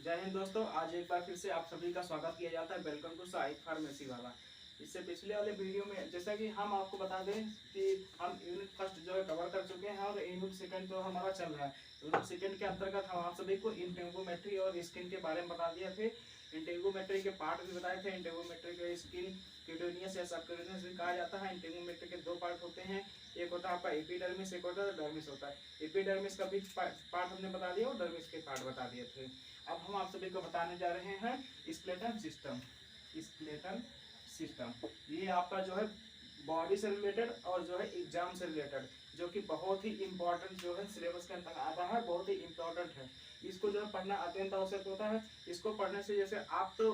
जय हिंद दोस्तों, आज एक बार फिर से आप सभी का स्वागत किया जाता है। वेलकम टू साइड फार्मेसी वाला। इससे पिछले वाले वीडियो में जैसा कि हम आपको बता दें कि हम यूनिट फर्स्ट जो है कवर कर चुके हैं और यूनिट सेकंड जो हमारा चल रहा है। यूनिट सेकंड के अंतर्गत हम आप सभी को इंटेगोमेट्री और स्किन के बारे में बता दिए थे। इंटेगोमेट्री के पार्ट भी बताए थे। इंटेगोमेट्री के स्किन क्यूटेनियस या सबक्यूटेनियस भी कहा जाता है। इंटेगोमेट्री के दो पार्ट होते हैं, एक होता है आपका एपिडर्मिस, एक होता है डर्मिस होता है। एपिडर्मिस का भी पार्ट हमने बता दिया और डर्मिस के पार्ट बता दिए थे। अब हम आप सभी को बताने जा रहे हैं स्केलेटल सिस्टम। स्केलेटल सिस्टम ये आपका जो है बॉडी से रिलेटेड और जो है एग्जाम से रिलेटेड, जो कि बहुत ही इंपॉर्टेंट जो है सिलेबस के अंतर्गत आता है, बहुत ही इंपॉर्टेंट है। इसको जो है पढ़ना अत्यंत आवश्यक होता है। इसको पढ़ने से जैसे आप तो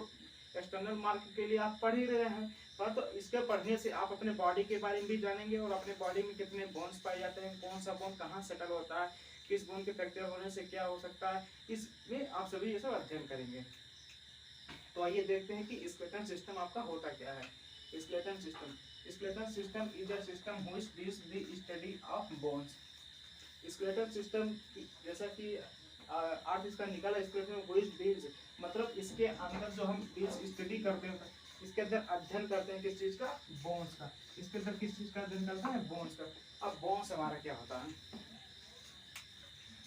एक्सटर्नल मार्क के लिए आप पढ़ ही रहे हैं, पर तो इसके पढ़ने से आप अपने बॉडी के बारे में भी जानेंगे और अपने बॉडी में कितने बोन्स पाए जाते हैं, कौन सा बोन कहाँ सेटल होता है, किस बोन के फ्रैक्चर होने से क्या हो सकता है, इसमें आप सभी ये सब अध्ययन करेंगे। तो आइए देखते हैं कि स्केलेटल सिस्टम आपका होता क्या है। Skeletal system is a system which deals the study of bones. Skeletal system जैसा कि अर्थ इसका निकला स्केलेटल व्हिच डील्स, मतलब इसके अंदर जो हम स्टडी करते हैं, इसके अंदर अध्ययन करते हैं किस चीज का, बोन्स का। इसके अंदर किस चीज का अध्ययन करते हैं, बोन्स का। अब बोन्स हमारा क्या होता है,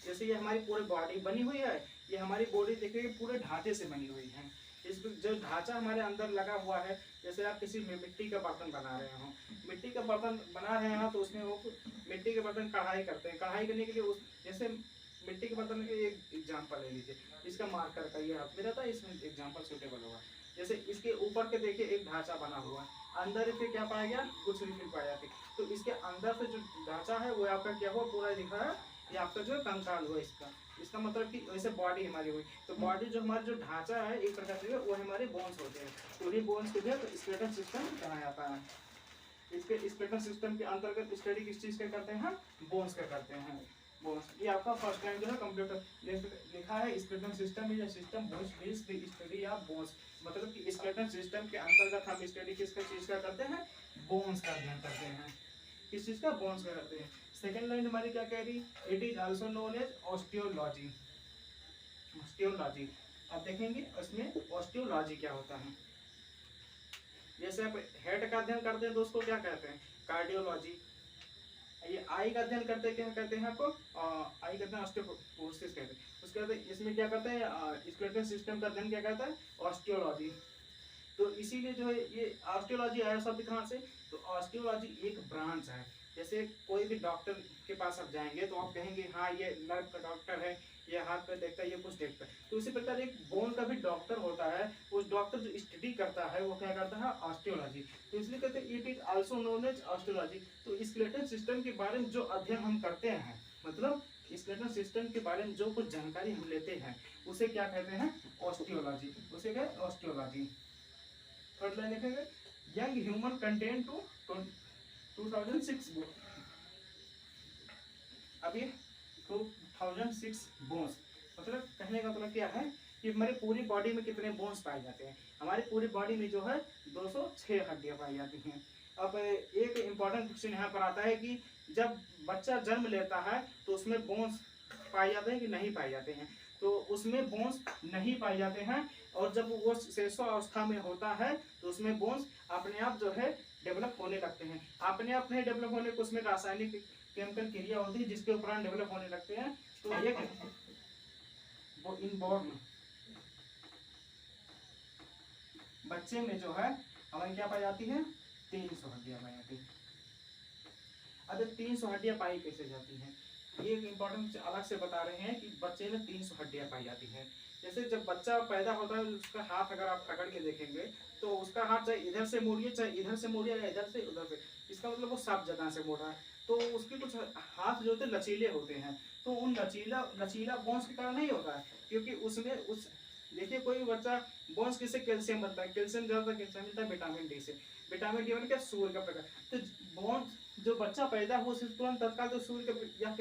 जैसे ये हमारी पूरी बॉडी बनी हुई है, ये हमारी बॉडी देखिए पूरे ढांचे से बनी हुई है। इस जो ढांचा हमारे अंदर लगा हुआ है, जैसे आप किसी मिट्टी का बर्तन बना रहे हो, मिट्टी का बर्तन बना रहे हैं तो उसमें वो मिट्टी के बर्तन कढ़ाई करते हैं। कढ़ाई करने के लिए उस जैसे मिट्टी के बर्तन के एक एग्जाम्पल ले लीजिए, इसका मार्कर का ये हाथ में रहता है, इसमें एग्जाम्पल सूटेबल होगा। जैसे इसके ऊपर के देखिए एक ढांचा बना हुआ है, अंदर इसके क्या पाया गया, कुछ लिक्विड पाया गया। तो इसके अंदर से जो ढांचा है वो आपका क्या हुआ, पूरा दिखा है, ये आपका जो कंकाल हुआ इसका मतलब कि वैसे बॉडी हमारी हुई। तो बॉडी जो हमारा जो ढांचा है एक प्रकार से वो हमारे बोन्स होते हैं। तो उन्हीं बोन्स को जो है स्केलेटल सिस्टम कहा जाता है। इसके स्केलेटल सिस्टम के अंतर्गत स्टडी किस चीज का करते हैं, बोन्स का करते हैं। बोन्स ये आपका फर्स्ट टाइम जो है कंप्यूटर लिखा है, skeletal system is a system which deals the study of bones. मतलब कि स्केलेटल सिस्टम के अंतर्गत हम स्टडी किसका चीज का करते हैं, बोन्स का अध्ययन करते हैं। किस चीज का, बोन्स का करते हैं। सेकेंड लाइन हमारी क्या कह रही, it is also known as osteology. Osteology अब देखेंगे इसमें ऑस्टियोलॉजी क्या होता है। जैसे आप हेड का अध्ययन करते हैं तो उसको क्या कहते हैं, कार्डियोलॉजी। ये आई का अध्ययन करते हैं, क्या कहते हैं आपको, आई कहते हैं ऑस्टियोपोरोसिस कहते हैं। उसके बाद इसमें क्या करते हैं, स्केलेटल सिस्टम का अध्ययन क्या कहता है, ऑस्टियोलॉजी। तो इसीलिए जो है ये ऑस्टियोलॉजी आया शब्द कहाँ से, तो ऑस्टियोलॉजी एक ब्रांच है। जैसे कोई भी डॉक्टर के पास आप जाएंगे तो आप कहेंगे हाँ ये नर्व का डॉक्टर है, ये हाथ पे देखता है, ये कुछ देखता है। तो इसी प्रकार एक बोन का भी डॉक्टर होता है। उस डॉक्टर जो स्टडी करता है वो क्या करता है, ऑस्टियोलॉजी। तो इसलिए कहते हैं it is also known as osteology. तो स्केलेटल सिस्टम के बारे में जो अध्ययन हम करते हैं, मतलब स्केलेटल सिस्टम के बारे में जो कुछ जानकारी हम लेते हैं उसे क्या कहते हैं, ऑस्टियोलॉजी। उसे क्या, ऑस्टियोलॉजी। थर्ड लाइन लिखेंगे, young human contain to 2006 bone. अभी 2006 बोन्स, मतलब कहने का मतलब क्या है कि हमारी पूरी बॉडी में कितने बोन्स पाए जाते हैं। हमारी पूरी बॉडी में जो है 206 हड्डियां पाई जाती हैं। अब एक इम्पॉर्टेंट क्वेश्चन यहाँ पर आता है कि जब बच्चा जन्म लेता है तो उसमें बोन्स पाए जाते हैं कि नहीं पाए जाते हैं। तो उसमें बोन्स नहीं पाए जाते हैं, और जब वो शिशुअवस्था में होता है तो उसमें बोन्स अपने आप जो है डेवलप होने लगते हैं। अपने आप नहीं डेवलप होने को, उसमें रासायनिक केमिकल क्रिया होती है जिसके उपरांत डेवलप होने लगते हैं। तो एक वो इनबॉर्न बच्चे में जो है हमारी क्या पाई जाती है, 300 हड्डियां पाई जाती है। अब 300 हड्डियां पाई कैसे जाती हैं, ये एक इम्पोर्टेंट अलग से बता रहे हैं कि बच्चे में 300 हड्डियां पाई जाती हैं। जैसे जब बच्चा पैदा होता है उसका हाथ अगर आप पकड़ के देखेंगे तो उसका हाथ चाहे इधर से मोड़िए, चाहे इधर से मोड़िए, या इधर से उधर से, इसका मतलब वो सब जगह से मोड़ रहा है। तो उसके कुछ हाथ जो होते हैं लचीले होते हैं, तो उन लचीला बोन्स के कारण नहीं होता है, क्योंकि उसमें उस देखिए कोई बच्चा बोन्स किससे, कैल्शियम बनता है। कैल्शियम ज्यादा कैल्शियम मिलता है विटामिन डी से। विटामिन डी मतलब क्या, सूर्य का प्रकाश। तो बोन्स जो बच्चा पैदा हो उससे तुरंत तत्काल तो सूर्य का या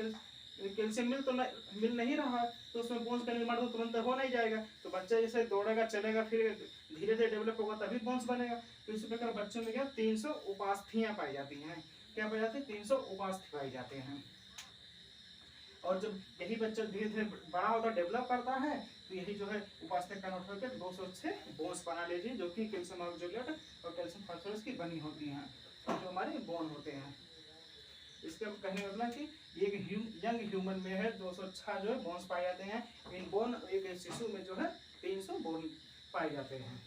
कैल्शियम मिल नहीं रहा, तो उसमें बोन्स का निर्माण तो तुरंत हो नहीं जाएगा। तो बच्चा जैसे दौड़ेगा चलेगा फिर धीरे धीरे डेवलप होगा तभी बोन्स बनेगा। तो इसी प्रकार बच्चों में क्या 300 उपास्थियां पाई जाती हैं। क्या पाई जाती है, 300 उपास्थि पाई जाते हैं। और जब यही बच्चा धीरे धीरे बड़ा होता है, डेवलप करता है, तो यही जो है उपास्थि कन्वर्ट होकर 206 बोन्स बना लीजिए, जो कि कैल्शियम ऑक्जेलेट और कैल्शियम फास्फोरस की बनी होती हैं, जो हमारे बोन होते हैं। इसके कहने का मतलब कि एक यंग ह्यूमन में है 206 जो है बोन्स पाए जाते हैं। इन बोन एक शिशु में जो है 300 बोन पाए जाते हैं।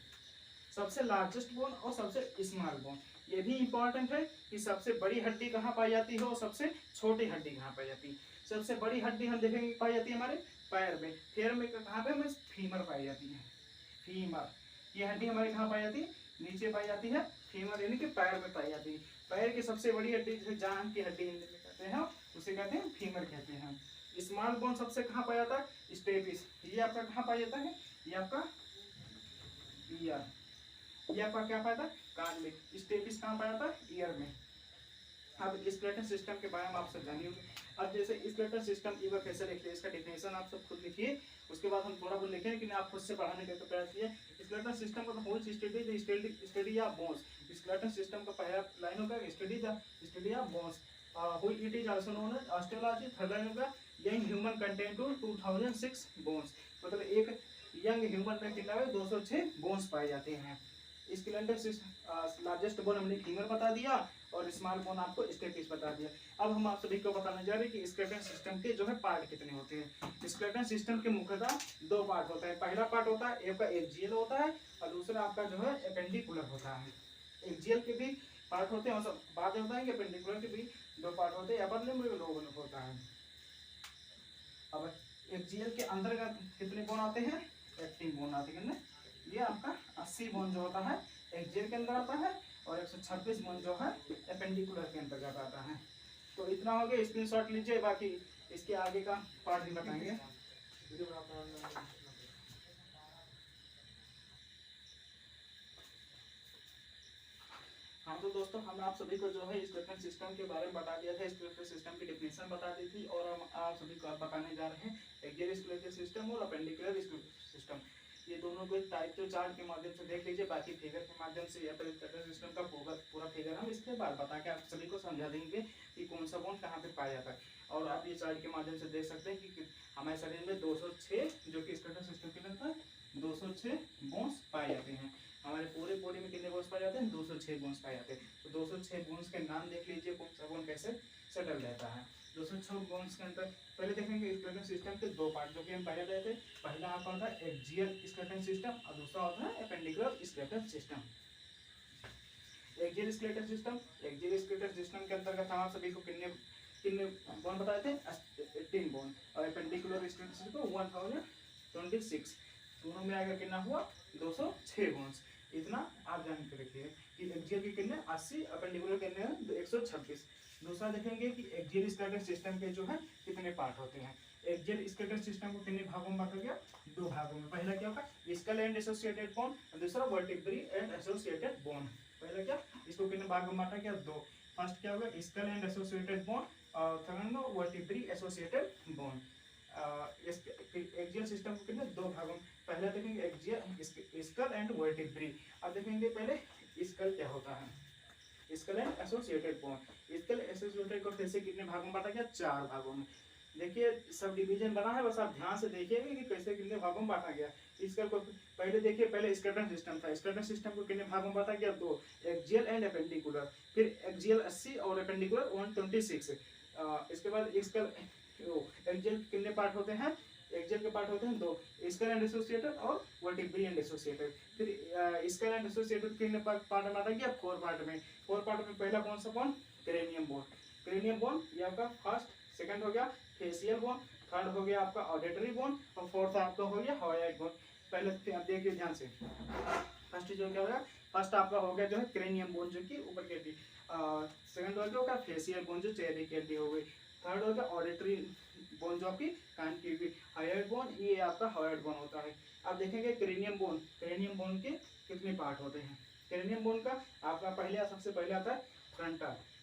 सबसे लार्जेस्ट बोन और सबसे स्मॉल बोन, ये भी इंपॉर्टेंट है कि सबसे बड़ी हड्डी कहाँ पाई जाती है और सबसे छोटी हड्डी कहाँ पाई जाती है। सबसे बड़ी हड्डी हम देखेंगे पाई जाती है हमारे पैर में। पैर में कहाँ पे हमें फीमर पाई जाती है, फीमर। ये हड्डी हमारे कहाँ पाई जाती है, नीचे पाई जाती है, फीमर यानी कि पैर में पाई जाती है। पैर की सबसे बड़ी हड्डी जिसे जांघ की हड्डी कहते हैं, उसे कहते हैं फीमर कहते हैं। स्मॉल बोन सबसे कहाँ पाया जाता है, स्टेपिस। ये आपका कहाँ पाया जाता है, ये आपका ईयर, ये आपका क्या पाया था, कान में। स्टेपिस कहाँ पाया था, ईयर में। अब स्केलेटल सिस्टम के बारे में आप सब जानिए। अब जैसे स्केलेटल सिस्टम एक बार कैसे लिखते हैं, इसका डेफिनेशन आप सब खुद लिखिए, उसके बाद हम थोड़ा बहुत लिखें, लेकिन आप खुद से पढ़ाने का प्रयास कीजिए। स्केलेटल सिस्टम का whole study of bones. Skeletal system का पहला लाइन होगा study of bones. It is also known as osteology. Third line होगा young human contain to 2006 bones, मतलब एक यंग ह्यूमन में कितना है 206 बोन्स पाए जाते हैं। स्केलेटल सिस्टम लार्जेस्ट बोन हमने फीमर बता दिया और स्मॉल बोन आपको स्टेपिस बता दिया। अब हम आप सभी को बताने जा रहे हैं कि स्केलेटल सिस्टम के जो है पार्ट कितने होते हैं। स्केलेटल सिस्टम के मुख्यतः दो पार्ट होता है। पहला पार्ट होता है आपका एक्सियल होता है और दूसरा आपका जो है एपेंडिकुलर होता है। एक्सियल के भी पार्ट होते हैं और बाद में होता है कि एपेंडिकुलर के भी दो पार्ट होते हैं, अपर लिम्ब और लोअर लिम्ब होता है। अब एक्सियल के अंदर का कितने बोन आते हैं, 18 बोन आते हैं। ये आपका 80 बोन जो होता है एक्सियल के अंदर आता है और 126 बोन जो है एपेंडिकुलर के अंतर्गत आता है। तो इतना हो गया, स्क्रीनशॉट लीजिए, बाकी इसके आगे का पार्ट भी बताएंगे। हाँ तो दोस्तों, हम आप सभी को जो है स्केलेटल सिस्टम के बारे में बता दिया था, स्केलेटल सिस्टम की डेफिनेशन बता दी थी, और हम आप सभी को बताने जा रहे हैं एक्सियल स्केलेटल सिस्टम और अपेंडिकुलर स्केलेटल सिस्टम। ये दोनों को टाइप टू चार्ट के माध्यम से देख लीजिए, बाकी फिगर के माध्यम से या स्केलेटल सिस्टम का पूरा फिगर हम इसके बाद बता के आप सभी को समझा देंगे कि कौन सा बोन कहाँ पे पाया जाता है। और आप ये चार्ट के माध्यम से देख सकते हैं कि हमारे शरीर में 206 जो कि स्केलेटल सिस्टम के अंदर 206 बोन्स पाए जाते हैं। हमारे पूरे बॉडी में कितने बोन्स पाए जाते हैं, 206 बोन्स पाए जाते हैं। तो 206 बोन्स के नाम देख लीजिए, कौन सा बोन कैसे सेटल रहता है। 206 बोन्स के अंदर पहले देखेंगे स्केलेटल सिस्टम के दो पार्ट जो कि हम पहले गए थे। पहला आपका होता है एक्सियल स्केलेटल सिस्टम और दूसरा होता है appendicular skeletal system. Axial skeletal system के अंतर्गत हम सभी को कितने बोन बताए थे, 18 बोन, और एपेंडिकुलर स्केलेटल सिस्टम को 1026। दोनों में आकर कितना हुआ, 206 बोन्स। इतना आप जान के रखिए कि एक्सियल के कितने 80, एपेंडिकुलर कितने 126। दूसरा देखेंगे कि एक्सियल स्केलेटल सिस्टम के जो है कितने पार्ट होते हैं। एक्सियल स्केलेटल सिस्टम को कितने भागों में बांटा गया, दो भागों में। पहला क्या होगा, स्कल एंड एसोसिएटेड बोन, और दूसरा वर्टिब्री एंड एसोसिएटेड बोन। पहला क्या, इसको कितने भागों में बांटा गया, दो। फर्स्ट क्या होगा, स्कल एंड एसोसिएटेड बोन, और second vertebrae associated bone. Axial system को कितने दो भागों में, पहला देखेंगे एक्सियल स्कल एंड वर्टिब्री। अब देखेंगे पहले स्कल क्या होता है, skull and associated bone. Skull associated को फिर से कितने भागों में बांटा गया, चार भागों में। देखिए सब डिवीजन बना है, बस आप ध्यान से देखिएगा कि कैसे कितने भागों में बांटा गया। स्कल को पहले देखिए, पहले स्केलेटल सिस्टम था, स्केलेटल सिस्टम को कितने भागों में बांटा गया, दो, एक्सियल एंड एपेंडिकुलर। फिर एक्सियल 80 और एपेंडिकुलर 126। इसके बाद स्कल एक्सियल कितने पार्ट होते हैं, एक्सियल के पार्ट होते हैं दो, स्कल एंड एसोसिएटेड और वर्टिब्री एंड एसोसिएटेड। फिर स्कल एंड एसोसिएटेड कितने पार्ट में बांटा गया, 4 पार्ट में। 4 पार्ट में पहला कौन सा bone, cranium bone. Cranium bone ये आपका फर्स्ट, सेकंड हो गया फेशियल बोन, थर्ड हो गया आपका ऑडिटरी बोन, और फोर्थ आपका हो गया हायोइड बोन। पहले आप देखिए ध्यान से, फर्स्ट जो क्या होगा, फर्स्ट आपका हो गया जो है क्रेनियम बोन जो कि ऊपर की हड्डी, सेकंड हो गया फेशियल बोन जो चेहरे की हड्डी हो गई, थर्ड हो गया ऑडिटरी बोन जो आपकी कान की हुई, हायोइड बोन ये आपका हायोइड बोन होता है। अब देखेंगे क्रेनियम बोन के कितने पार्ट होते हैं। क्रेनियम बोन का आपका पहले सबसे पहले आता है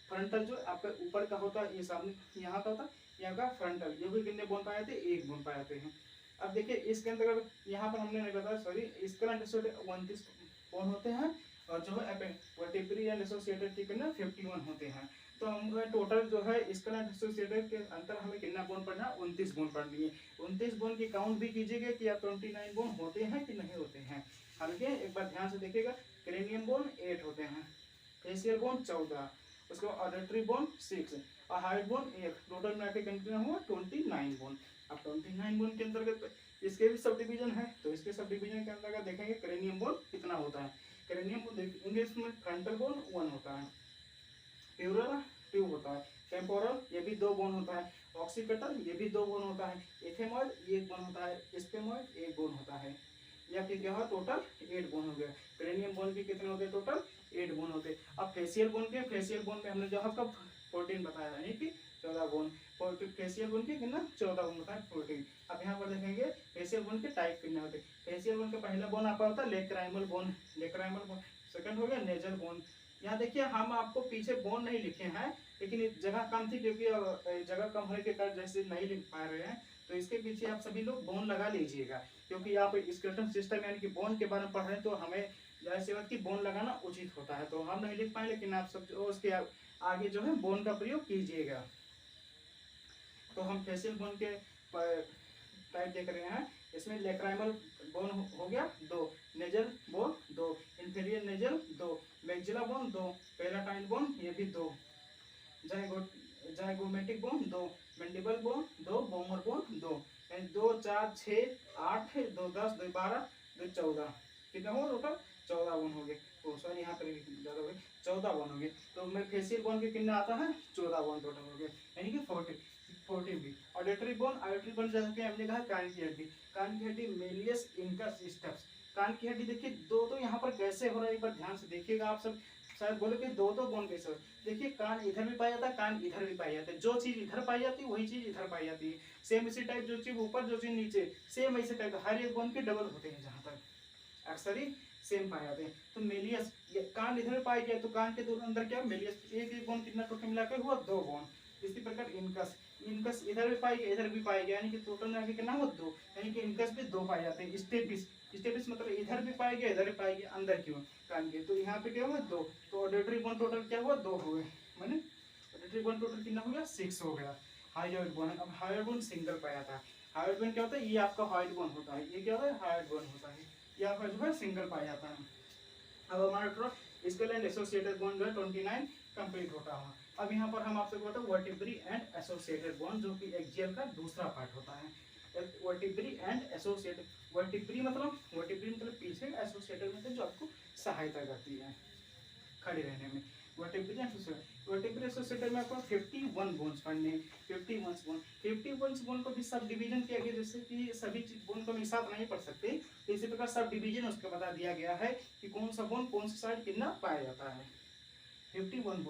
फ्रंटल जो आपका ऊपर का होता है, ये सामने यहाँ का होता है, यहाँ का फ्रंटल, ये भी कितने बोन पाए जाते हैं, एक बोन पाए जाते हैं। अब देखिए इसके अंदर यहाँ पर हमने नहीं बताया, सॉरी, इसके अंदर 29 बोन होते हैं, और जो है वर्टिब्री एंड एसोसिएटेड के कितने 51 होते हैं। तो हम टोटल जो है स्कल एंड एसोसिएटेड के अंतर हमें कितना बोन पढ़ना है, 29 बोन पढ़नी है। 29 बोन की काउंट भी कीजिएगा कि आप 29 बोन होते हैं कि नहीं होते हैं। हल्के एक बार ध्यान से देखिएगा, क्रेनियम बोन 8 होते हैं, फेशियल बोन 14, उसके बाद ऑडिटरी बोन 6 और हाइड बोन 1, टोटल मिला के कितना हुआ 29 बोन। अब 29 बोन के अंतर्गत इसके भी सब डिवीजन है, तो इसके सब डिवीजन के अंतर्गत देखेंगे क्रेनियम बोन कितना होता है। क्रेनियम बोन देखेंगे, इसमें फ्रंटल बोन 1 होता है, प्यूरल 2 होता है, टेम्पोरल ये भी 2 बोन होता है, ऑक्सीपिटल ये भी 2 बोन होता है, एथेमॉइड 1 बोन होता है, स्पेमॉइड 1 बोन होता है। या फिर क्या हुआ, टोटल 8 बोन हो गया। क्रेनियम बोन के कितने होते हैं, टोटल 8 बोन होते हैं। अब फेशियल बोन में हमने जो आपका 14 बताया, यानी कि 14 बोन। फेशियल बोन के कितना 14 बोन होता है, 14। अब यहाँ पर देखेंगे फेशियल बोन के टाइप कितने होते हैं। फेशियल बोन का पहला बोन आपका होता है लेक्राइमल बोन, सेकंड हो गया नेजल बोन। यहाँ देखिए हम आपको पीछे बोन नहीं लिखे हैं, लेकिन जगह कम थी, क्योंकि जगह कम होने के कारण जैसे नहीं लिख पा रहे हैं, तो इसके पीछे आप सभी लोग बोन लगा लीजिएगा, क्योंकि आप स्केलेटन सिस्टम यानी कि बोन के बारे में पढ़ रहे हैं, तो हमें जाहिर सी बात की बोन लगाना उचित होता है। तो हम नहीं लिख पाए, लेकिन आप सब उसके आगे जो है बोन का प्रयोग कीजिएगा। तो हम फेशियल बोन के टाइप देख रहे हैं, इसमें लेक्राइमल बोन हो गया 2, nasal bone 2, inferior nasal 2, maxilla bone 2, palatine bone ये भी 2, zygomatic bone 2, mandible bone 2, vomer bone 2, 2 4 6 8 2 10 2 12 2 14, कितना हो टोटल 14 बोन हो गए। तो सॉरी यहाँ पर ज़्यादा हो गए, 14 बोन हो गए। तो मैं फेशियल बोन के कितना आता है 14 बोन टोटल हो गए, यानी कि 14 भी। ऑडिटरी बोन जैसे कि हमने कहा कान की हड्डी मेलियस इनकस स्टेप्स। कान की हड्डी देखिए दो, तो यहाँ पर कैसे हो रहा है एक बार ध्यान से देखिएगा। आप सब शायद बोले कि दो बोन कैसे, देखिए कान इधर भी पाया जाता है, कान इधर भी पाया जाता है। जो चीज इधर पाई जाती है वही चीज इधर पाई जाती है, सेम इसी टाइप, जो चीज ऊपर जो चीज नीचे सेम ऐसे टाइप, हर एक बोन के डबल होते हैं, जहाँ तक अक्सर ही सेम पाए जाते हैं। तो मेलियस कान इधर पाई गया, तो कान के दोनों अंदर क्या मेलियस, एक बोन कितना टोटल मिलाकर हुआ 2 बोन। इसी प्रकार इनकस इधर भी पाई गया, इधर भी पाई गया, यानी कि टोटल मिला के कितना हुआ 2, यानी कि इनकस भी 2 पाए जाते हैं। स्टेपिस मतलब इधर भी पाई गया, इधर भी पाई गया, अंदर क्यों कान के, तो यहाँ पे क्या हुआ 2। तो ऑडिटरी बोन टोटल क्या हुआ 2 हो गए, माने ऑडिटरी बोन टोटल कितना हो गया 6 हो गया। हायोइड बोन, अब हायोइड बोन सिंगल पाया था। हायोइड बोन क्या होता है, ये आपका हायोइड बोन होता है, ये क्या होता है हायोइड बोन होता है, ये आपका जो है सिंगल पाया जाता है। अब हमारा स्केल एंड एसोसिएटेड बोन जो है 29 कंप्लीट होता है। अब यहाँ पर हम आपसे बताते हैं वर्टिब्री एंड एसोसिएटेड बोन, जो कि एक्सियल का दूसरा पार्ट होता है। वर्टिब्री एंड एसोसिएटेड, वर्टिब्री मतलब पीछे, एसोसिएटेड मतलब जो आपको सहायता करती है खड़े रहने में। वर्टिब्री एसोसिएटेड में आपको 51 बोन्स पढ़ने हैं। 51 बोन को भी सब डिवीजन किया गया, जैसे कि सभी बोन को हम एक साथ नहीं पढ़ सकते, तो इसी प्रकार सब डिवीजन उसका बता दिया गया है कि कौन सा बोन कौन सी साइड कितना पाया जाता है। 51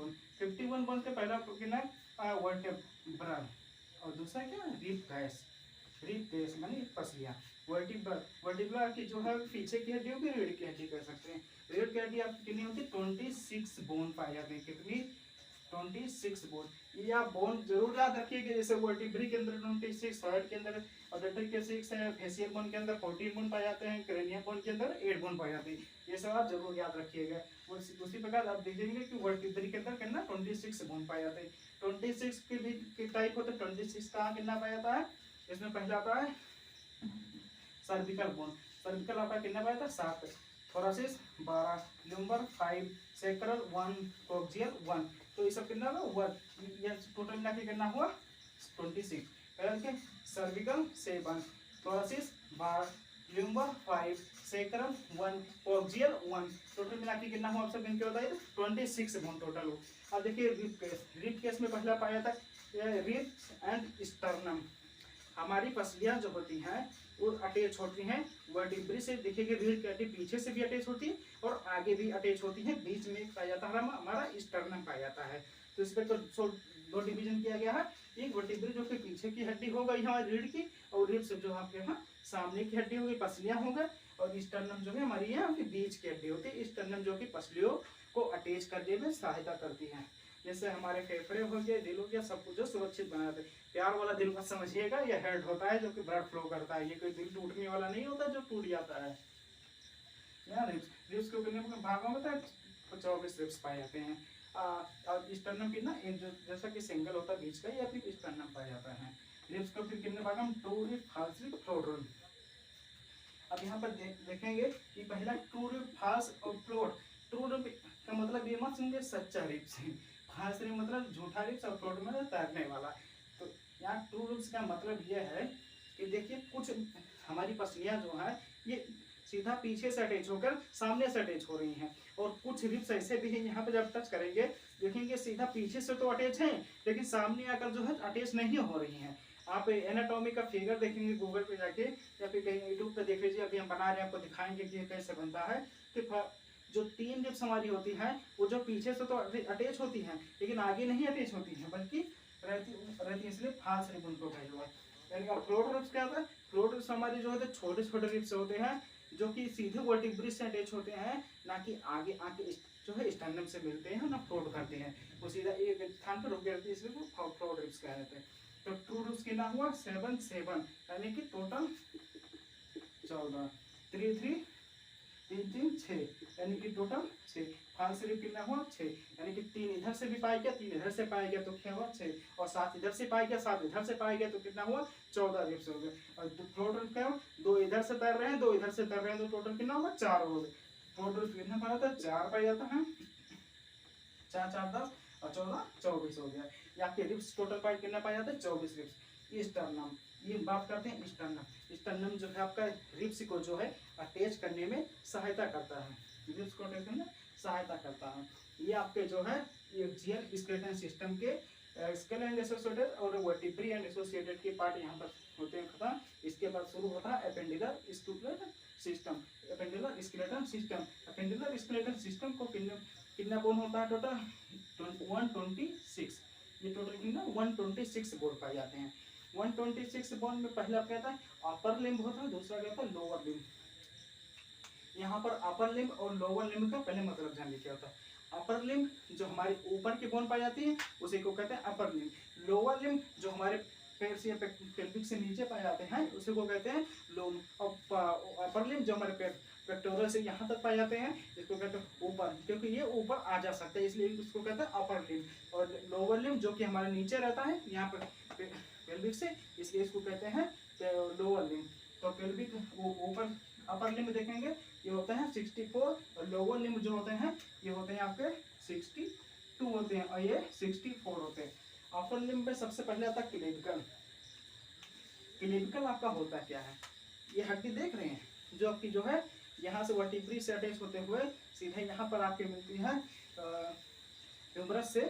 बोन का पहला कितना वर्टेब्रा, और दूसरा क्या रिब गैस मानी पसलियाँ। वर्टिब्रा की जो है पीछे की हड्डी होगी, रीढ़ की हड्डी कह सकते हैं। रीढ़ की हड्डी आपकी कितनी होती है 26 बोन पाए जाते हैं, कितनी 26 बोन। ये आप बोन जरूर याद रखिएगा, जैसे वर्टिब्री के अंदर 26, हार्ट के अंदर ऑडिटरी के 6 है, फेशियल बोन के अंदर 14 बोन पाए जाते हैं, क्रेनियम बोन के अंदर 8 बोन पाए जाते हैं। ये सब आप जरूर याद रखिएगा। उसी प्रकार आप देखेंगे कि वर्टिब्री के अंदर कितना 26 बोन पाए जाते हैं। 26 के भी टाइप होते हैं। 26 कहाँ कितना पाया जाता है, इसमें पहला आता है सर्विकल बोन। सर्विकल आपका कितना पाया था 7, थोरासिस 12, ल्यूम्बर 5, सैक्रल 1, कोक्सियल 1। तो ये सब कितना हुआ 1, ये टोटल मिला के कितना हुआ 26। पहले सर्विकल 7, थोरासिस 12, ल्यूम्बर 5, सैक्रल 1, कोक्सियल 1, टोटल मिला के कितना हुआ आप सब इनके बताइए 26 बोन टोटल हो। अब देखिए रिब केस में पहला पाया था रिब एंड स्टर्नम। हमारी पसलियां जो होती हैं वो अटैच होती हैं वर्टिब्री से, देखिए रीढ़ की हड्डी पीछे से भी अटैच होती है और आगे भी अटैच होती है, बीच में पाया जाता है हमारा स्टर्नम पाया जाता है। तो इस पर तो 2 डिवीजन किया गया है। एक वर्टिब्री जो कि पीछे की हड्डी हो गई हमारी रीढ़ की, और रीढ़ से जो आपके यहाँ सामने की हड्डी होगी पसलियां हो गए, और स्टर्नम जो है हमारी यहाँ की बीच की हड्डी होती है। स्टर्नम जो कि पसलियों को अटैच करने में सहायता करती है। जैसे हमारे फेफड़े हो गए, दिल हो गया, सब कुछ जो सुरक्षित बनाते हैं। प्यार वाला दिल का समझिएगा, यह हेड होता है जो कि ब्लड फ्लो करता है, ये कोई दिल टूटने वाला नहीं होता जो टूट जाता है। रिब्स को कितने भागों में 24 रिब्स पाए जाते हैं। स्टर्नम कितना जैसा कि सिंगल होता है बीच का, या फिर स्टर्नम पाया जाता है। रिब्स को फिर कितने भाग हम, true rib, false rib, float rib. अब यहाँ पर देखेंगे कि पहला ट्रू रिब, फाल्स और फ्लोट। ट्रू रिब का मतलब ये मत समझे सच्चा रिब्स, फाल्स रिब मतलब झूठा रिब्स, और फ्लोट मतलब तैरने वाला। तो यहाँ ट्रू रिब्स का मतलब ये है कि देखिए कुछ हमारी पसलियाँ जो है ये सीधा पीछे से अटैच होकर सामने से अटैच हो रही हैं, और कुछ रिब्स ऐसे भी हैं यहाँ पे जब टच करेंगे देखेंगे सीधा पीछे से तो अटैच हैं, लेकिन सामने आकर जो है अटैच नहीं हो रही हैं। आप एनाटॉमी का फिगर देखेंगे गूगल पे जाके, या फिर कहीं यूट्यूब पे देख लीजिए, अभी हम बना रहे हैं आपको दिखाएंगे कि ये कैसे बनता है। कि जो 3 रिब्स हमारी होती हैं वो जो पीछे से तो अटैच होती हैं, लेकिन आगे नहीं अटैच होती हैं, बल्कि रहती, इसलिए फाल्स रिब उनको कहा हुआ है। यानी फ्लोट रिब्स क्या होता है, फ्लोट रिब्स हमारी जो होते हैं छोटे छोटे रिब्स होते हैं, जो कि सीधे वर्टिब्रिज से अटैच होते हैं, ना कि आगे आके जो है स्टर्नम से मिलते हैं, ना फ्लोट करते हैं, वो सीधा एक स्थान पर रुक जाती है, इसलिए वो फ्लोट रिब्स कहते हैं। तो ट्रू रिब्स कितना हुआ 7 7, यानी कि टोटल 14, 3 3 3 3 6, यानी कि टोटल 6। फाल्स रिब कितना हुआ 6, यानी कि 3 इधर से भी पाया गया, 3 इधर से पाया गया, तो क्या हुआ 6, और 7 इधर से पाया गया, 7 इधर से पाया गया, तो कितना हुआ 14 रिब्स हो गए। और फ्लोट रिब क्या हुआ, 2 इधर से तैर रहे हैं, 2 इधर से तैर रहे हैं, तो टोटल कितना हुआ 4 हो गए। फ्लोट रिब कितना पाया जाता है 4 पाया जाता है, 4 4 10 और 14 24 हो गया। ये आपके रिब्स टोटल पार्ट कितना पाया जाता है 24 रिब्स। स्टर्नम, ये बात करते हैं स्टर्नम। स्टर्नम जो है आपका रिब्स को जो है अटैच करने में सहायता करता है, रिब्स को अटैच करने में सहायता करता है। ये आपके जो है एक्सियल स्केलेटन सिस्टम के स्केल एंड एसोसिएटेड और वर्टिब्री एंड एसोसिएटेड के पार्ट यहाँ पर होते हैं खत्म। इसके बाद शुरू होता है appendicular skeleton system. Appendicular skeleton system, appendicular skeleton system को कितना बोन होता है टोटल 126। ये टोटल कितना 126 बोन पाए जाते हैं। 126 बोन में पहला क्या था अपर लिम्ब होता है, दूसरा क्या था लोअर लिम्ब। यहाँ पर अपर लिम्ब और लोअर लिम्ब का पहले मतलब जान लीजिए होता है। अपर लिम्ब जो हमारे ऊपर की बोन पाई जाती है उसी को कहते हैं अपर लिम्ब। लोअर लिम्ब जो हमारे पैर से पेल्विक से नीचे पाए जाते हैं उसी को कहते हैं लोअर। अपर लिम्ब जो हमारे पेक्टोरल से यहाँ तक पाए जाते हैं इसको कहते हैं ऊपर, क्योंकि ये ऊपर आ जा सकता है इसलिए इसको कहते हैं अपर लिम्ब। और लोअर लिम्ब जो कि हमारे नीचे रहता है यहाँ पर पेल्विक से, इसलिए इसको कहते हैं लोअर लिम्ब। तो पेल्विक वो ऊपर अपर लिम्ब देखेंगे ये होते हैं 64, और लोअर लिम्ब जो होते हैं ये होते हैं आपके 62 होते हैं, और ये 64 होते हैं। अपर लिम्ब में सबसे पहले आता है क्लेविकल। क्लेविकल आपका होता क्या है, ये हड्डी देख रहे हैं जो आपकी जो है यहाँ से वर्टिब्री से अटैच होते हुए सीधे यहाँ पर आपके मिलती है ह्यूमरस से,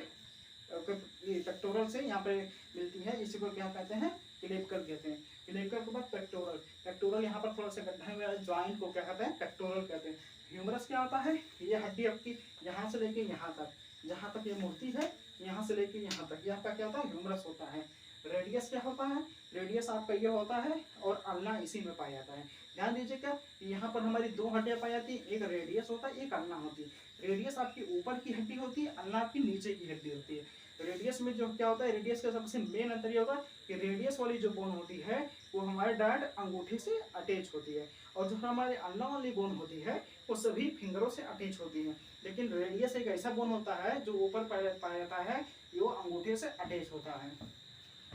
पेक्टोरल से यहाँ पे मिलती है, इसी को क्या कहते हैं क्लेविकल कहते हैं। क्लेविकल के बाद पेक्टोरल, पेक्टोरल यहाँ पर थोड़ा सा गड्ढा में ज्वाइंट को क्या कहते हैं पेक्टोरल कहते हैं। ह्यूमरस क्या होता है, ये हड्डी आपकी यहाँ से लेके यहाँ तक, जहाँ तक ये मूर्ति है यहाँ से लेके यहाँ तक, ये आपका क्या होता है ह्यूमरस होता है। रेडियस क्या होता है, रेडियस आपका ये होता है, और अल्ना इसी में पाया जाता है। ध्यान दीजिएगा यहाँ पर हमारी 2 हड्डियाँ पाई जाती है, एक रेडियस होता है एक अल्ना होती है। रेडियस आपकी ऊपर की हड्डी होती है, अल्ना आपकी नीचे की हड्डी होती है। रेडियस में जो क्या होता है, रेडियस का सबसे मेन अंतर ये होगा कि रेडियस वाली जो बोन होती है वो हमारे डायरेक्ट अंगूठे से अटैच होती है, और जो हमारे अल्ना वाली बोन होती है वो सभी फिंगरों से अटैच होती है। लेकिन रेडियस एक ऐसा बोन होता है जो ऊपर पाया जाता है, वो अंगूठे से अटैच होता है।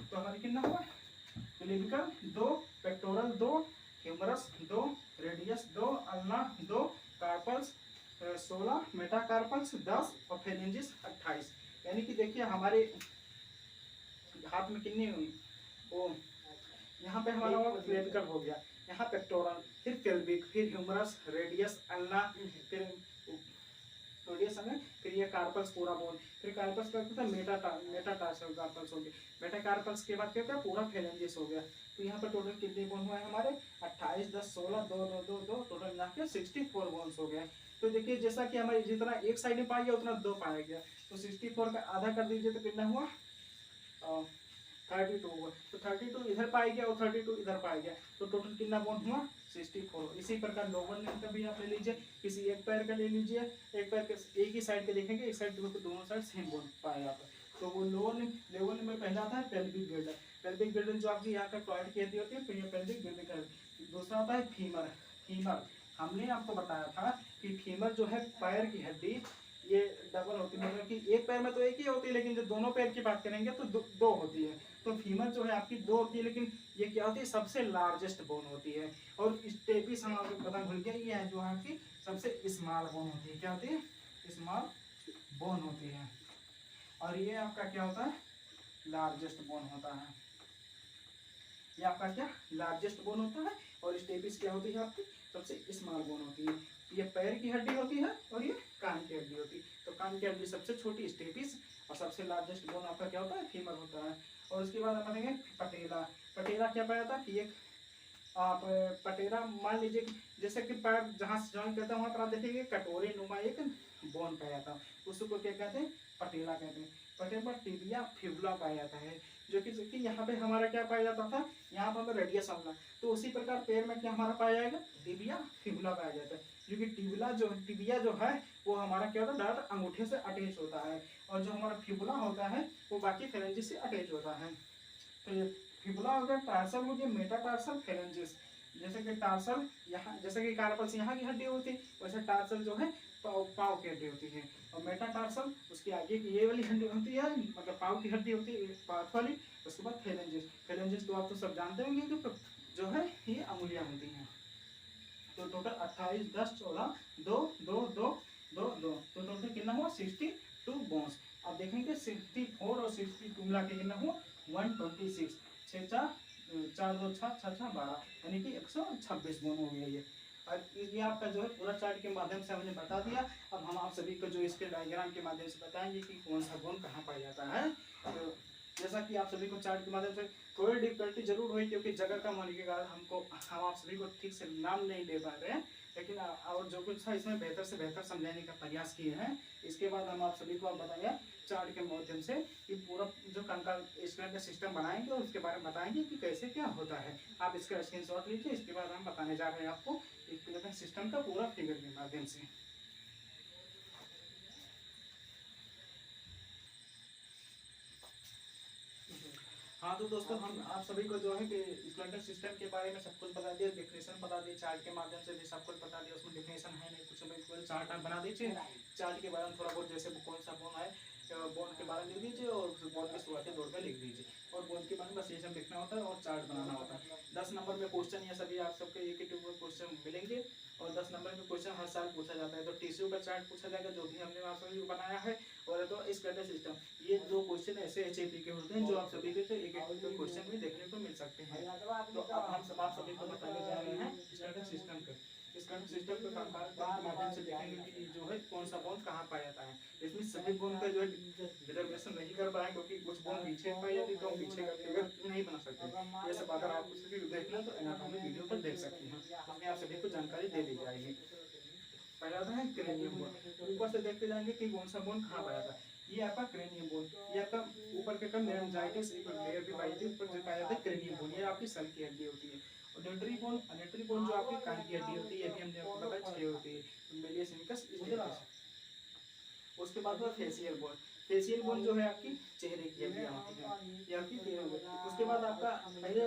तो हमारे कितना हुआ clavicle 2, pectoral 2, humerus 2, radius 2, ulna 2, carpals 16, metacarpals 10 और फेरेंजिस 28। यानी कि देखिए हमारे हाथ में कितनी हुई वो, यहाँ पे हमारा क्लेविकल हो गया, यहाँ पेक्टोरल, फिर पेल्विक, फिर ह्यूमरस, रेडियस, अल्ना, फिर रेडियस में, फिर ये कार्पल्स पूरा बोन, फिर कार्पल्स का क्या मेटाटार्सल कार्पल्स हो गया, मेटाकार्पल्स के बाद क्या होगा पूरा फेरेंजिस हो गया। तो यहाँ पर टोटल कितने बोन हुए हमारे 28 10 16 2 2 2 2 टोटल मिला के 64 बोन्स हो गए। तो देखिए जैसा कि हमारे जितना एक साइड में पाया गया उतना 2 पाया गया, तो 64 का आधा कर दीजिए तो कितना हुआ 32 हुआ। तो 32 इधर पाया गया और 32 इधर पाया गया, तो टोटल कितना बोन हुआ 64। इसी प्रकार लोअर लिम्ब का भी आप ले लीजिए, किसी एक पैर का ले लीजिए, एक पैर के एक ही साइड के देखेंगे, एक साइड दोनों साइड सेम बोन पाया जाता है। तो वो लोअर लिम्ब में पहला आता है पेल्विक गिल्डर। पेल्विक गिल्डर जो आपकी यहाँ का टॉयलेट की हड्डी होती है, फिर ये पेल्विक गिल्डर। दूसरा आता है फीमर। फीमर हमने आपको बताया था कि फीमर जो है पैर की हड्डी ये डबल होती है, मतलब कि एक पैर में तो एक ही होती है, लेकिन जो दोनों पैर की बात करेंगे तो दो होती है। तो फीमर जो है आपकी दो होती है, लेकिन ये क्या होती है, सबसे लार्जेस्ट बोन होती है। और स्टेपिस हम आपको पता भूल गया, ये है जो आपकी सबसे स्मॉल बोन होती है। क्या होती है? स्मॉल बोन होती है। और ये आपका क्या होता है? लार्जेस्ट बोन होता है। ये आपका क्या लार्जेस्ट बोन होता है। और स्टेपिस क्या होती है आपकी सबसे स्मॉल बोन होती है। ये पैर की हड्डी होती है और ये कान की हड्डी होती है। तो कान की हड्डी सबसे छोटी स्टेपिस, और सबसे लार्जेस्ट बोन आपका क्या होता है? फीमर होता है। और उसके बाद आप देखेंगे पटेला। पटेला क्या पाया था कि एक आप पटेला मान लीजिए कि जैसे कि पैर जहाँ से ज्वाइन करता है वहाँ पर आप देखेंगे कटोरे नुमा एक बोन पाया था, उसको क्या कहते हैं? पटेला कहते हैं। पटेला पर टिबिया फिबुला पाया जाता है, जो कि यहाँ पे हमारा क्या पाया जाता था? यहाँ पर हमें रेडियस आना। तो उसी प्रकार पैर में क्या हमारा पाया जाएगा? टिबिया फिबुला पाया जाता है, क्योंकि टिबिया जो है वो हमारा क्या होता है? डायरेक्ट अंगूठे से अटैच होता है, और जो हमारा फिबुला होता है वो बाकी फेरेंजिस से अटैच होता है। तो ये फिबुला हो गया, टार्सल हो गया, मेटाटार्सल, फेरेंजिस। जैसे कि टार्सल यहाँ, जैसे कि कार्पल्स यहाँ की हड्डी होती है, वैसे टार्सल जो है पाव की हड्डी होती है। और मेटाटार्सल उसकी आगे की ये वाली हड्डी होती है, मतलब पाव की हड्डी होती है पाथ वाली। उसके बाद फेरेंजिस। फेरेंजिस तो आप तो सब जानते होंगे कि जो है ये अंगुलियां होती हैं। तो टोटल 28, 10, 14, 2, 2, 2, 2, 2, तो टोटल कितना हुआ? 62 बोन्स। आप देखेंगे 64 और 62 मिला के कितना हुआ? 126। 6 4 4 2 6 6 6 12, यानी कि 126 बोन हो गया ये। और ये आपका जो है पूरा चार्ट के माध्यम से हमने बता दिया। अब हम आप सभी को जो इसके डायग्राम के माध्यम से बताएंगे कि कौन सा बोन कहाँ पाया जाता है। तो जैसा कि आप सभी को चार्ट के माध्यम से थोड़ी डिफिकल्टी जरूर हुई, क्योंकि जगह कम होने के कारण हम आप सभी को ठीक से नाम नहीं दे पा रहे हैं, लेकिन और जो कुछ था इसमें बेहतर से बेहतर समझाने का प्रयास किए हैं। इसके बाद हम आप सभी को अब बताएंगे चार्ट के माध्यम से कि पूरा जो कंकाल स्क्वायर का सिस्टम बनाएंगे और उसके बारे में बताएंगे कि कैसे क्या होता है। आप इसका स्क्रीनशॉट लीजिए। इसके बाद हम बताने जा रहे हैं आपको एक सिस्टम का पूरा फिगर के माध्यम से। हाँ तो दोस्तों, हम आप सभी को जो है कि स्प्लेंडर सिस्टम के बारे में सब कुछ बता दिया, डेफिनेशन बता दिए, चार्ट के माध्यम से भी सब कुछ बता दिया। उसमें डेफिनेशन है नहीं कुछ, केवल चार्ट आप बना दीजिए। चार्ट के बारे में थोड़ा बहुत, जैसे कौन सा बोन है, बोन के बारे में लिख दीजिए, और उस बोन की शुरुआती दौड़ पर लिख दीजिए। और बोन के बारे में बस ये सब लिखना होता है और चार्ट बनाना होता है। 10 नंबर में क्वेश्चन ये सभी आप सबके एक ही क्वेश्चन मिलेंगे, और 10 नंबर में क्वेश्चन हर साल पूछा जाता है। तो टीसीयू का चार्ट पूछा जाएगा, जो भी हमने आप सभी को बनाया है। और तो स्प्लेंडर सिस्टम, ये दो क्वेश्चन ऐसे एचएपी के होते हैं जो आप सभी के एक एक क्वेश्चन में देखने को मिल सकते हैं। तो अब हम आप सभी को बताने जा रहे हैं स्प्लेंडर सिस्टम के। स्प्लेंडर सिस्टम के कामकाज के माध्यम से देखेंगे कि जो है कौन सा बोन कहाँ पाया जाता है। इसमें सभी बोन का जो है रिजर्वेशन नहीं कर पाए, क्योंकि कुछ बोन पीछे पाई जाती है, तो हम पीछे का फिगर नहीं बना सकते। ये सब अगर आप सभी देखना तो एनाटॉमी वीडियो पर देख सकते हैं, उसमें आप सभी को जानकारी दे दी जाएगी। पहला आता है क्रेनियम बोन। ऊपर से देखते जाएंगे कि कौन सा बोन कहाँ पाया था। ये आपका क्रेनियम बोन, ये आपका ऊपर के मेनिंजाइटिस एक लेयर भी पाई थी, ऊपर जो पाया जाता है क्रेनियम बोन, ये आपकी सर की हड्डी होती है। और डेंटरी बोन जो आपकी कान की हड्डी होती है, ये भी हमने आपको बताया 6 होती है, मेलियस इनकस स्टेटस। उसके बाद फेशियल बोन। फेशियल बोन जो है आपकी चेहरे की हड्डियां होती है, ये आपकी चेहरे बोन। उसके बाद आपका पहले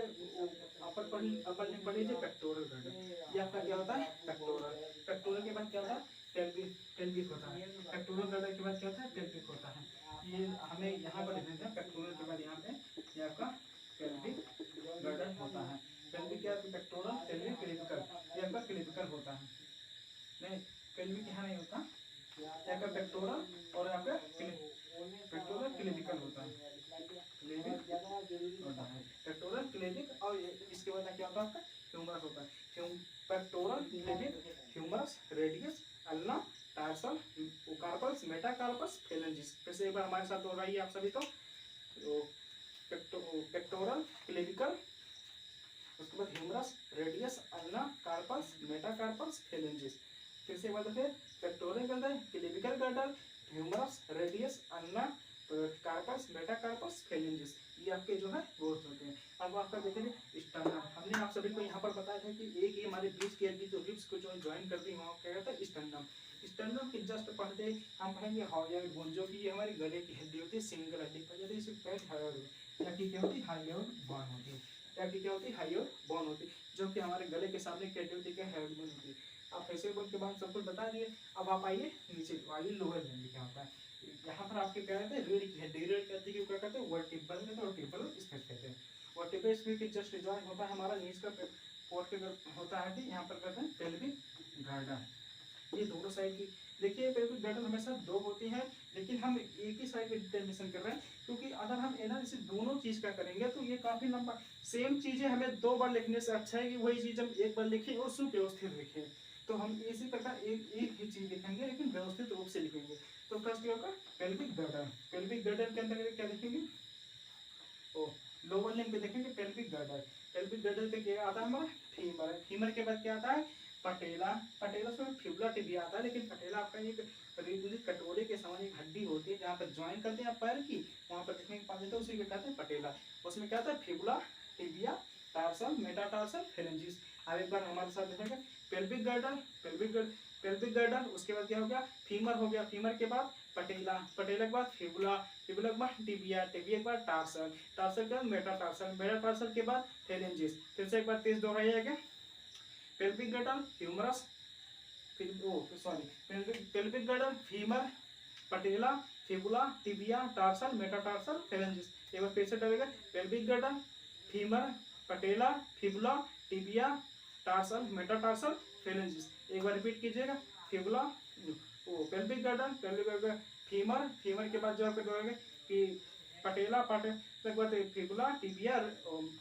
अपर ने पढ़ लीजिए पेक्टोरल गर्डल। ये आपका क्या होता है? पेक्टोरल। पेक्टोरल के बाद क्या होता है? पेल्विक होता है। पेक्टोरल गर्डल के बाद क्या होता है? पेल्विक होता है। ये हमें यहाँ पर लिखना था, पेक्टोरल के बाद यहाँ पे ये आपका पेल्विक गर्डल होता है। पेल्विक क्या? पेक्टोरल, पेल्विक, क्लेविकल, ये आपका क्लेविकल होता है। नहीं, पेल्विक यहाँ नहीं होता, यहाँ का पेक्टोरल और यहाँ पे पेक्टोरल क्लेविकल होता है। क्लेविक होता है, पेक्टोरल, क्लेविक, और इसके बाद क्या होता है? आपका ह्यूमरस होता है। Pectoral, clavicle, humerus, radius, ulna, tarsal, carpals, metacarpus, phalanges. फिर से एक बार हमारे साथ हो रही है आप सभी को। पेक्टोरल, क्लेविकल, उसके बाद humerus, radius, ulna, carpals, metacarpus, phalanges. फिर से बात है, pectoral girdle, clavicle girdle, humerus, radius, ulna, carpus, metacarpus, phalanges, ये आपके जो है बोन्स होते हैं। अब आपका देखेंगे स्टर्नम। हमने आप सभी को यहाँ पर बताया था कि एक ही हमारे बीच की हड्डी जो रिब्स को जो ज्वाइन करती है वहाँ क्या कहता है? स्टर्नम। स्टर्नम के जस्ट पढ़ते हम पढ़ेंगे हायोइड बोन, जो कि ये हमारी गले की हड्डी होती है, सिंगल हड्डी पाई जाती है, इसे पैट हायोइड या कि क्या होती है? हायोइड बोन होती है, या कि क्या होती है? हायोइड बोन होती है, जो कि हमारे गले के सामने क्या हड्डी होती है? हायोइड बोन होती है। आप फेशियल बोल के बाद सब कुछ बता दिए। अब आप आइए नीचे, आइए लोअर लिम्ब क्या होता है। यहाँ पर आपके क्या कहते हैं, रीढ़ की हड्डी, रीढ़ की हड्डी को क्या कहते हैं, वर्टिब्रल कहते हैं, वर्टिब्रल स्पेस कहते हैं। वर्टिब्रल स्पेस के जस्ट जॉइन होता है हमारा नीज का पोर्ट होता है, यहाँ पर कहते हैं पेल्विक गार्डर। ये दोनों साइड की देखिए, पेल्विक गार्डर हमेशा दो होती है, लेकिन हम एक ही साइड में डिटर्मिनेशन कर रहे हैं, क्योंकि अगर हम एनालिसिस दोनों चीज का करेंगे तो ये काफी लंबा, सेम चीजें हमें 2 बार लिखने से अच्छा है कि वही चीज हम एक बार लिखें और सुव्यवस्थित लिखें। तो हम इसी प्रकार एक ही चीज लिखेंगे, लेकिन व्यवस्थित रूप से लिखेंगे। तो फर्स्ट क्या होगा, पेल्विक गर्डर। पेल्विक गर्डर के अंदर क्या लिखेंगे, ओ लोअर लिम्ब पे देखेंगे पेल्विक गर्डर। पेल्विक गर्डर पे क्या आता है हमारा, फीमर। फीमर के बाद क्या आता है, पटेला। पटेला से फिबुला टिबिया आता है, लेकिन पटेला आपका एक कटोरे के समान एक हड्डी होती है, जहाँ पर ज्वाइन करते हैं पैर की, वहाँ पर देखने के पास देते हैं, उसी को कहते हैं पटेला। उसमें क्या आता है, फिबुला, टिबिया, टार्सल, मेटाटार्सल, फेरेंजिस। अब एक बार हमारे साथ देखेंगे, पेल्विक गर्डर, पेल्विक गर्डर, उसके बाद क्या हो गया, फीमर हो गया, फीमर के बाद पटेला, पटेला के बाद फिबुला, फिबुला के बाद टिबिया, टिबिया के बाद टार्सल, टार्सल के बाद मेटाटार्सल, मेटाटार्सल के बाद फेरेंजिस। फिर से एक बार तेज दोहराइएगा, pelvic girder, humerus, pelvic girder, femur, patella, fibula, tibia, tarsal, metatarsal, phalanges. एक बार फिर से डरेगा, pelvic girder, femur, patella, fibula, tibia, tarsal, metatarsal, phalanges. एक बार रिपीट कीजिएगा, fibula, pelvic girder, femur, femur के बाद जो आपको डरेगा कि पटेला, पटेला के बाद फिबुला, टिबिया,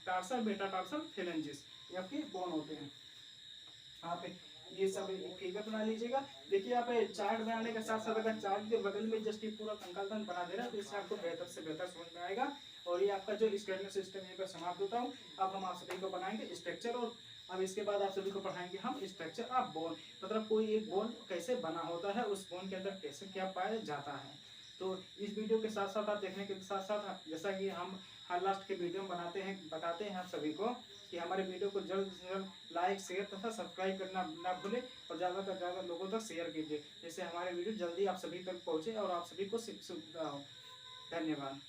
टार्सल, मेटाटार्सल, फेरेंजिस, ये आपके बोन होते हैं। आप ये सब एक फिगर बना लीजिएगा। देखिए आप चार्ट बनाने के साथ साथ अगर चार्ट के बगल में जस्ट पूरा कंकाल बना दे रहा है, तो इससे आपको बेहतर से बेहतर समझ में आएगा। और ये आपका जो स्टडी सिस्टम यहीं पर समाप्त होता हूँ। अब हम आप सभी को बनाएंगे स्ट्रक्चर, और अब इसके बाद आप सभी को पढ़ाएंगे हम स्ट्रक्चर ऑफ बोन, मतलब कोई एक बोन कैसे बना होता है, उस बोन के अंदर कैसे क्या पाया जाता है। तो इस वीडियो के साथ साथ आप देखने के साथ साथ, जैसा कि हम हर लास्ट के वीडियो में बताते हैं आप सभी को, कि हमारे वीडियो को जल्द से जल्द लाइक, शेयर तथा सब्सक्राइब करना ना भूलें, और ज़्यादा से ज़्यादा लोगों तक शेयर कीजिए, जिससे हमारे वीडियो जल्दी आप सभी तक पहुँचे और आप सभी को सुविधा हो। धन्यवाद।